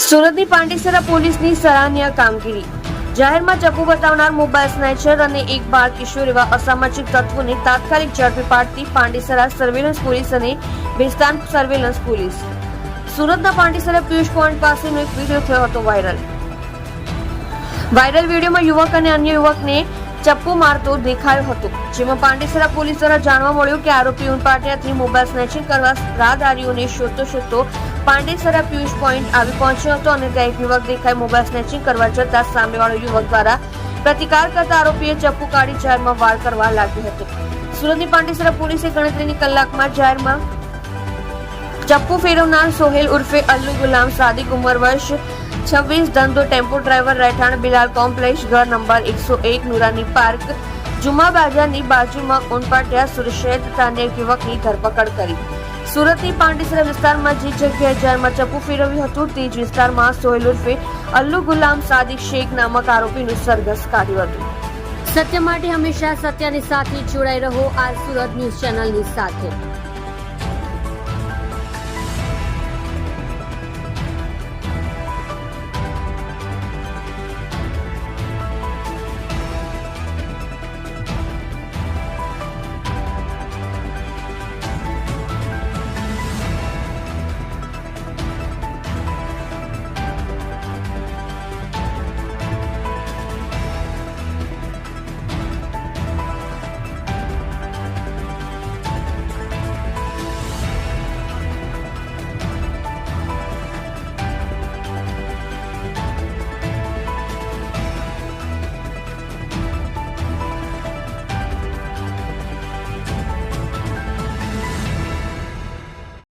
સુરતની પાંડેસરા પોલીસની સરાહનીય કામગીરી। જાહેરમાં ચપ્પુ બતાવનાર મોબાઈલ સ્નેચર અને એક બાળ કિશોર એવા અસામાજિક તત્વોને તાત્કાલિક ઝડપી પાડતી પાંડેસરા સર્વેલન્સ પોલીસ અને બેસ્તાન સર્વેલન્સ પોલીસ। સુરતના પાંડેસરા પિયુષ પોઈન્ટ પાસેનો એક વિડીયો થયો હતો વાયરલ વિડીયોમાં યુવક અને અન્ય યુવકને ચપ્પુ મારતો દેખાયો હતો, જેમાં પાંડેસરા પોલીસ દ્વારા જાણવા મળ્યું કે આરોપી ઉનપાટિયાથી મોબાઈલ સ્નેચિંગ કરવા રાહદારીઓને શોધતો પાંડેસરા પિયુષ પોઈન્ટ આવી પહોંચ્યો હતો અને ત્યાં એક યુવક દેખાઈ મોબાઈલ સ્નેચિંગ કરવા જતા સામેવાળો યુવક દ્વારા પ્રતિકાર કરતા આરોપીએ ચપ્પુ કાઢી જાહેરમાં વાર કરવા લાગ્યો હતો। સુરતની પાંડેસરા પોલીસે ગણતરીની કલાકમાં જાહેરમાં ચપ્પુ ફેરવનાર સોહેલ ઉર્ફે અલ્લુ ગુલામ સાદિક ઉંમર વર્ષ 26, ધંધો ટેમ્પો ડ્રાઈવર, રહેઠાણ બિલાલ કોમ્પ્લેક્સ, ઘર નંબર 101, નુરાની પાર્ક, જુમા બાજારની બાજુમાં ઉનપાટિયા સુરશેર તથા અન્ય યુવકની ધરપકડ કરી। સુરતની પાંડેસરા વિસ્તારમાં જે જગ્યાએ જાહેરમાં ચપ્પુ ફેરવ્યું હતું તે જ વિસ્તારમાં સોહેલ ઉર્ફે અલ્લુ ગુલામ સાદિક શેખ નામક આરોપીનું સરઘસ કાઢ્યું હતું। સત્ય માટે હંમેશા સત્યની સાથે જોડાઈ રહો। આ સુરત ન્યૂઝ ચેનલની સાથે।